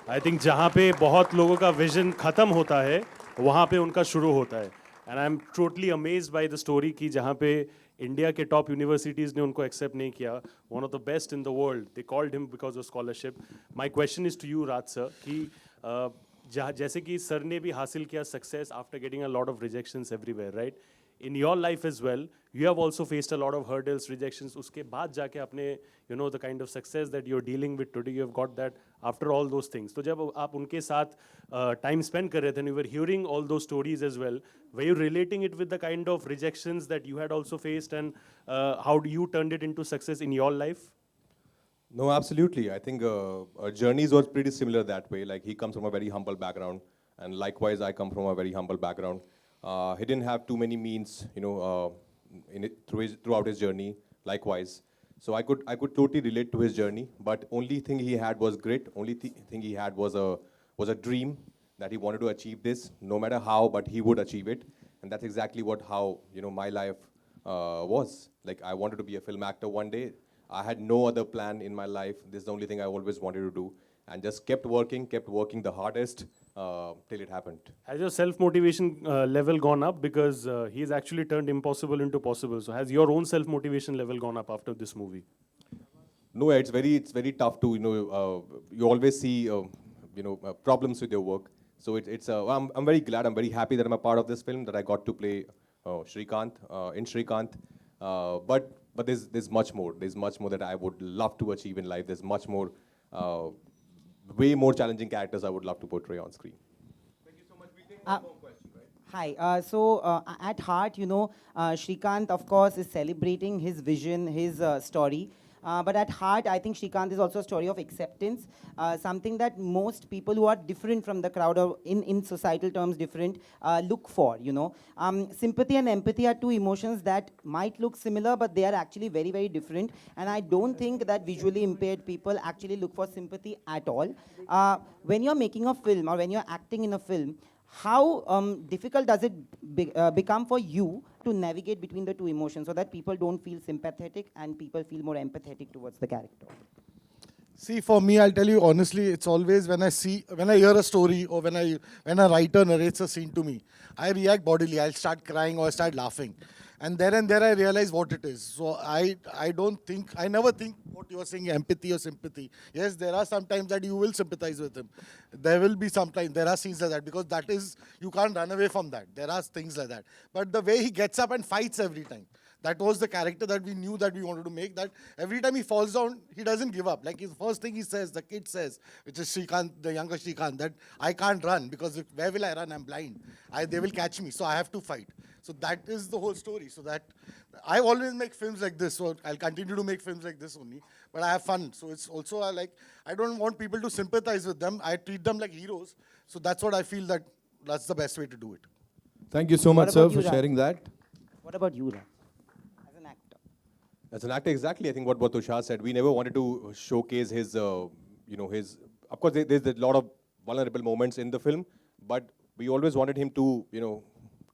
I think जहाँ पे बहुत लोगों का vision खत्म होता है, वहाँ पे उनका शुरू होता है. And I'm totally amazed by the story कि जहाँ पे इंडिया के top universities ने उनको accept नहीं किया. One of the best in the world. They called him because of scholarship. My question is to you, Raj sir, कि जैसे कि सर ने भी हासिल किया success after getting a lot of rejections everywhere, right? In your life as well, you have also faced a lot of hurdles, rejections. उसके बाद जाके अपने, you know, the kind of success that you're dealing with today, you have got that after all those things. तो जब आप उनके साथ time spend कर रहे थे, and you were hearing all those stories as well, were you relating it with the kind of rejections that you had also faced, and how you turned it into success in your life? No, absolutely. I think our journeys were pretty similar that way. Like he comes from a very humble background, and likewise I come from a very humble background. He didn't have too many means, you know, throughout his journey. Likewise, so I could totally relate to his journey. But only thing he had was grit. Only thing he had was a dream that he wanted to achieve this, no matter how, but he would achieve it. And that's exactly how my life was. Like I wanted to be a film actor one day. I had no other plan in my life. This is the only thing I always wanted to do, and just kept working the hardest till it happened. Has your self-motivation level gone up, because he's actually turned impossible into possible? So has your own self-motivation level gone up after this movie? No, it's very tough to you always see problems with your work. So I'm very glad, I'm very happy that I'm a part of this film, that I got to play Srikanth in Srikanth. But there's much more. There's much more that I would love to achieve in life. There's much more, way more challenging characters I would love to portray on screen. Thank you so much. We take one more question, right? Hi. So at heart, Srikanth, of course, is celebrating his vision, his story. But at heart, I think Srikanth is also a story of acceptance, something that most people who are different from the crowd, or in societal terms different, look for, Sympathy and empathy are two emotions that might look similar, but they are actually very, very different. And I don't think that visually impaired people actually look for sympathy at all. When you're making a film, or when you're acting in a film, how difficult does it become for you to navigate between the two emotions, so that people don't feel sympathetic and people feel more empathetic towards the character? See, for me, I'll tell you honestly, it's always when I hear a story, or when a writer narrates a scene to me, I react bodily. I'll start crying or I start laughing. And there I realize what it is. So I never think what you are saying, empathy or sympathy. Yes, there are some times that you will sympathize with him. There will be sometimes, there are scenes like that, because that is, you can't run away from that. There are things like that. But the way he gets up and fights every time, that was the character that we knew that we wanted to make, that every time he falls down, he doesn't give up. Like his first thing he says, the kid says, which is Srikanth, the younger Srikanth, that I can't run, because where will I run? I'm blind. They will catch me, so I have to fight. So that is the whole story. So that I always make films like this, so I'll continue to make films like this only. But I have fun. So it's also I don't want people to sympathize with them. I treat them like heroes. So that's what I feel that's the best way to do it. Thank you so much, sir, for sharing that. What about you, Raj? As an actor, exactly. I think what Tushar said, we never wanted to showcase his, of course, there's a lot of vulnerable moments in the film, but we always wanted him to,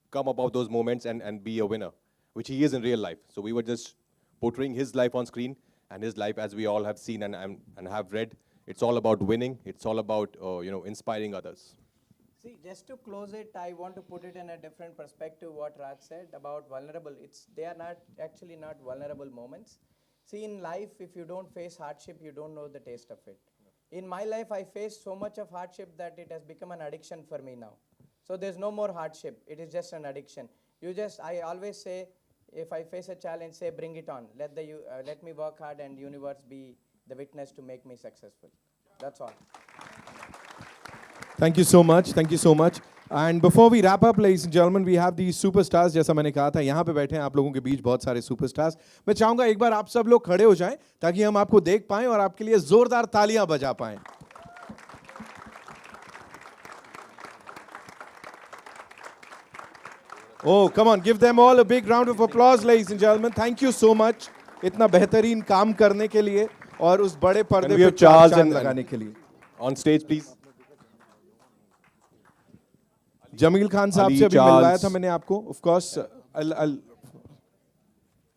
come above those moments and be a winner, which he is in real life. So we were just portraying his life on screen, and his life, as we all have seen and have read, it's all about winning. It's all about, inspiring others. See, just to close it, I want to put it in a different perspective. What Raj said about vulnerable, they are not actually not vulnerable moments. See, in life, if you don't face hardship, you don't know the taste of it. In my life, I faced so much of hardship that it has become an addiction for me now. So there's no more hardship. It is just an addiction. I always say, if I face a challenge, say, bring it on. Let me work hard and universe be the witness to make me successful. That's all. Thank you so much. Thank you so much. And before we wrap up, ladies and gentlemen, we have these superstars. जैसा मैंने कहा था, यहाँ पे बैठे हैं आप लोगों के बीच बहुत सारे सुपरस्टार्स. मैं चाहूँगा एक बार आप सब लोग खड़े हो जाएं ताकि हम आपको देख पाएं और आपके लिए जोरदार तालियां बजा पाएं. Oh, come on, give them all a big round of applause, ladies and gentlemen. Thank you so much. इतना बेहतरीन काम करने के लिए और उस बड़े पर्दे पे चार चांद लगाने के लिए. On stage, please. Jameel Khan साहब से अभी मिलवाया था मैंने आपको. Of course,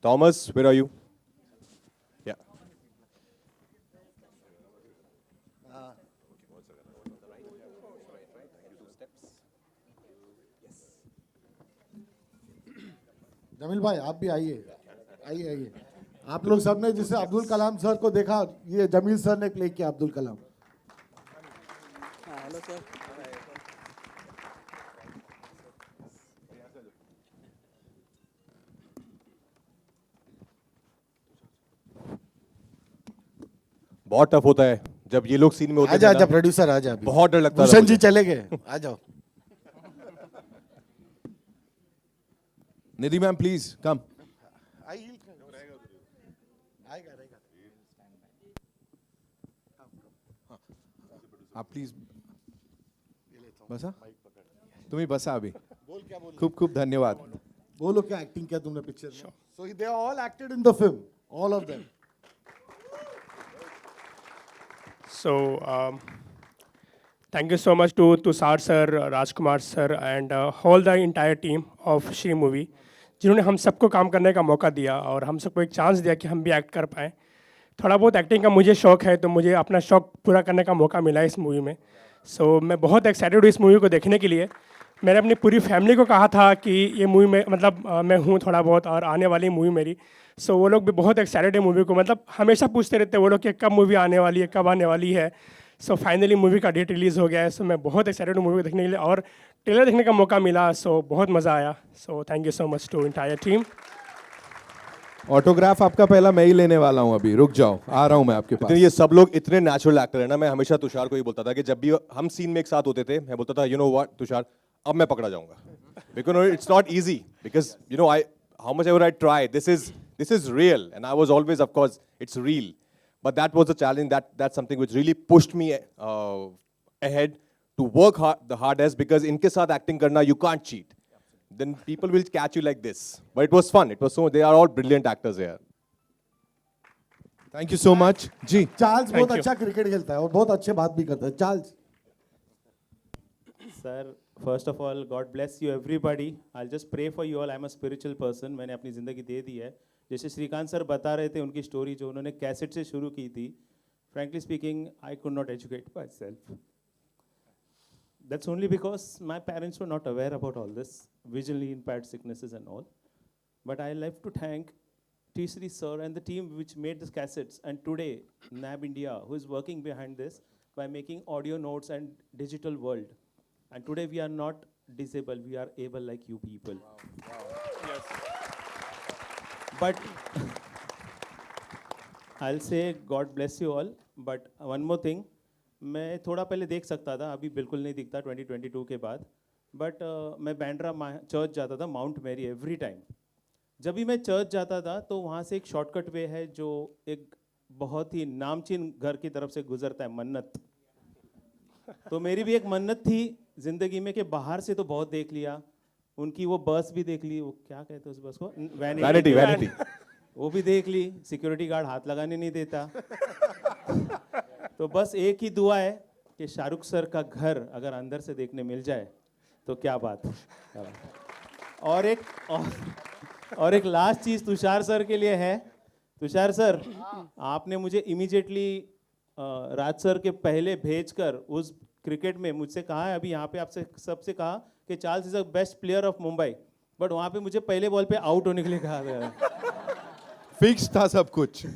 Thomas, where are you? Yeah. Jameel भाई आप भी आइए आइए. आप लोग सबने जिसे अब्दुल कलाम सर को देखा, ये जमील सर ने प्ले किया अब्दुल कलाम. Hello sir. बहुत टफ होता है जब ये लोग सीन में होते हैं. आजा प्रोड्यूसर आजा. बहुत डर लगता है. भूषण जी चले गए, आ जाओ. निधि मैम प्लीज कम. आप प्लीज बसा. तुम्ही बसा अभी. खूप खूप धन्यवाद. बोलो क्या एक्टिंग किया तुमने पिक्चर में. So they are all acted in the film, all of them. So, thank you so much to Tushar sir, Rajkumar sir, and whole the entire team of Shri Movie, जिन्होंने हम सबको काम करने का मौका दिया और हम सबको एक चांस दिया कि हम भी एक्ट कर पाएँ. थोड़ा बहुत एक्टिंग का मुझे शौक है, तो मुझे अपना शौक पूरा करने का मौका मिला इस मूवी में. So, मैं बहुत एक्साइटेड हूँ इस मूवी को देखने के लिए. मैंने अपनी पूरी फैमिली को कहा था कि ये मूवी में मतलब मैं हूँ थोड़ा बहुत और आने वाली मूवी मेरी. सो वो लोग भी बहुत एक्साइटेड है मूवी को. मतलब हमेशा पूछते रहते हैं वो लोग कि कब मूवी आने वाली है, कब आने वाली है. सो फाइनली मूवी का डेट रिलीज़ हो गया है. सो मैं बहुत एक्साइटेड हूँ मूवी को देखने के लिए और ट्रेलर देखने का मौका मिला. सो बहुत मज़ा आया. So thank you so much to entire team. Autograph आपका पहला मैं ही लेने वाला हूँ. अभी रुक जाओ, आ रहा हूँ मैं आपके पास. ये सब लोग इतने नेचुरल एक्टर है ना. मैं हमेशा तुषार को ही बोलता था कि जब भी हम सीन में एक साथ होते थे, मैं बोलता था, यू नो व्हाट तुषार, अब मैं पकड़ा जाऊंगा. Because it's not easy. Because you know, how much ever I try, this is real, and I was always, of course, it's real. But that was a challenge. That's something which really pushed me ahead to work the hardest. Because इनके साथ acting करना, you can't cheat. Then people will catch you like this. But it was fun. It was so. They are all brilliant actors here. Thank you so much. जी. Charles बहुत अच्छा cricket खेलता है और बहुत अच्छे बात भी करता है. Charles. Sir, first of all, God bless you everybody. I'll just pray for you all. I'm a spiritual person. मैंने अपनी ज़िंदगी दे दी है. जैसे श्रीकांत सर बता रहे थे उनकी स्टोरी जो उन्होंने कैसेट से शुरू की थी. Frankly speaking, I could not educate myself. That's only because my parents were not aware about all this, visually impaired sicknesses and all. But I love to thank T3 sir and the team which made these cassettes. And today, NAB India, who is working behind this by making audio notes and digital world. And today we are not disabled, we are able like you people. Wow. Yes. But I'll say God bless you all. But one more thing, मैं थोड़ा पहले देख सकता था, अभी बिल्कुल नहीं दिखता 2022 के बाद. But मैं बैंड्रा चर्च जाता था माउंट मैरी एवरी टाइम. जब भी मैं चर्च जाता था तो वहाँ से एक शॉर्टकट वे है जो एक बहुत ही नामचीन घर की तरफ से गुजरता है, मन्नत. तो मेरी भी एक मन्नत थी जिंदगी में कि बाहर से तो बहुत देख लिया, उनकी वो बस भी देख ली, वो क्या कहते हैं उस बस को, वैनिटी, वो भी देख ली, सिक्योरिटी गार्ड हाथ लगाने नहीं देता. तो बस एक ही दुआ है कि शाहरुख सर का घर अगर अंदर से देखने मिल जाए तो क्या बात है. और एक लास्ट चीज़ तुषार सर के लिए है. तुषार सर, आपने मुझे इमीडिएटली राज सर के पहले भेजकर उस क्रिकेट में मुझसे कहा है, अभी यहाँ पे आपसे सबसे कहा कि Charles is the best player of Mumbai, but वहाँ पे मुझे पहले बॉल पे आउट होने के लिए कहा गया। फिक्स था सब कुछ।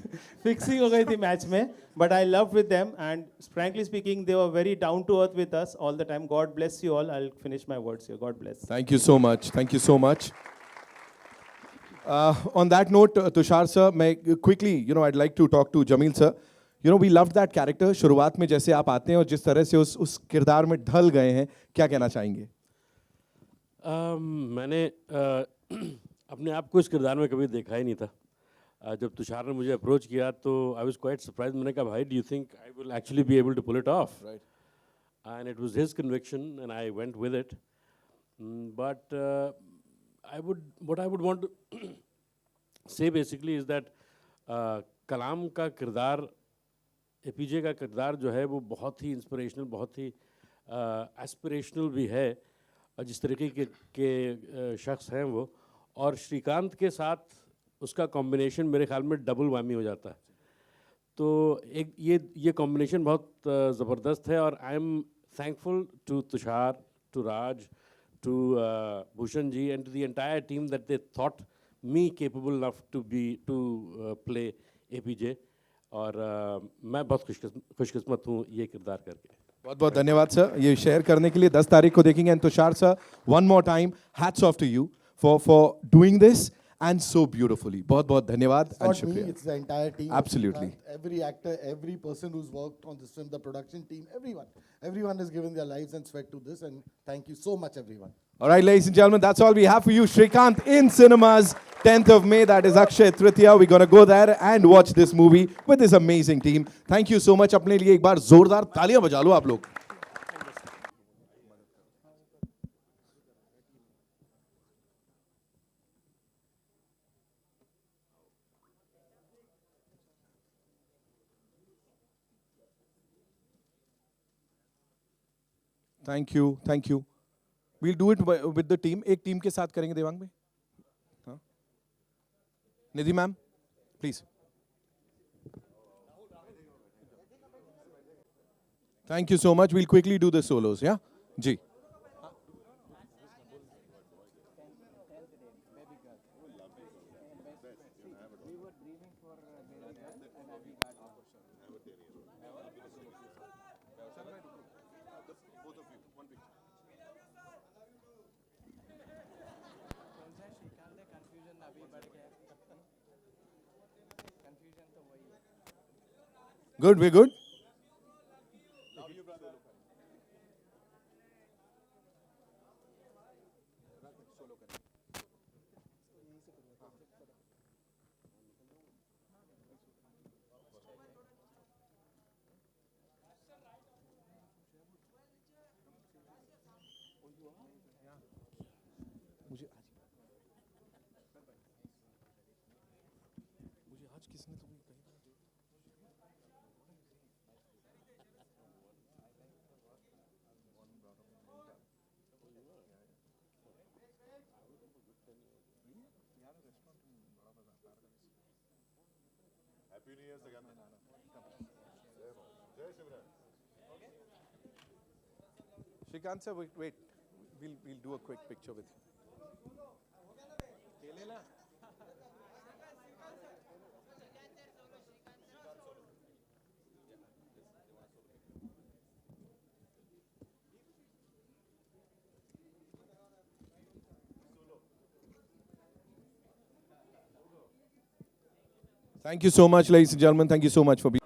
फिक्सिंग हो गई थी मैच में, but I love with them and frankly speaking they were very down to earth with us all the time. God bless you all. I will finish my words here. God bless. Thank you so much. Thank you so much. On that note, Tushar sir, मैं quickly, I'd like to talk to Jamil sir. We loved that character. शुरुआत में जैसे आप आते हैं और जिस तरह से उस किरदार में ढल गए हैं, क्या कहना चाहेंगे? मैंने अपने आप को इस किरदार में कभी देखा ही नहीं था. जब तुषार ने मुझे अप्रोच किया तो आई वाज क्वाइट सरप्राइज. मैंने कहा भाई, do you think I will actually be able to pull it off? Right. And it was his conviction and I went with it. But what I would want to say basically is that Kalam का किरदार, APJ का किरदार जो है वो बहुत ही inspirational, बहुत ही aspirational भी है, और जिस तरीके के शख्स हैं वो, और श्रीकांत के साथ उसका कॉम्बिनेशन मेरे ख्याल में डबल वामी हो जाता है. तो एक ये कॉम्बिनेशन बहुत ज़बरदस्त है, और I am thankful to Tushar, to Raj, to Bhushan ji and to the entire team that they thought me capable enough to play APJ. और मैं बहुत खुशकिस्मत हूँ ये किरदार करके. बहुत बहुत धन्यवाद सर ये शेयर करने के लिए. 10 तारीख को देखेंगे. And Tushar sir, one more time, hats off to you for doing this and so beautifully. बहुत बहुत धन्यवाद and शुक्रिया. It's the entire team. Absolutely. Every actor, every person who's worked on this film, the production team, everyone has given their lives and sweat to this, and thank you so much, everyone. All right, ladies and gentlemen, that's all we have for you. Srikanth in cinemas, 10th of May. That is Akshay Tritiya. We're going to go there and watch this movie with this amazing team. Thank you so much. अपने लिए एक बार जोरदार तालियां बजा लो आप लोग. Thank you, thank you. We'll do it with the team. एक team के साथ करेंगे देवांग भाई. हाँ. निधि ma'am, please. Thank you so much. We'll quickly do the solos. Yeah, जी. Good, we're good. मुझे आज किसने तुम्हें कही? Happy New Year again. Jai Shivra. Srikanth sir, wait. We'll do a quick picture with you. Thank you so much, ladies and gentlemen. Thank you so much for being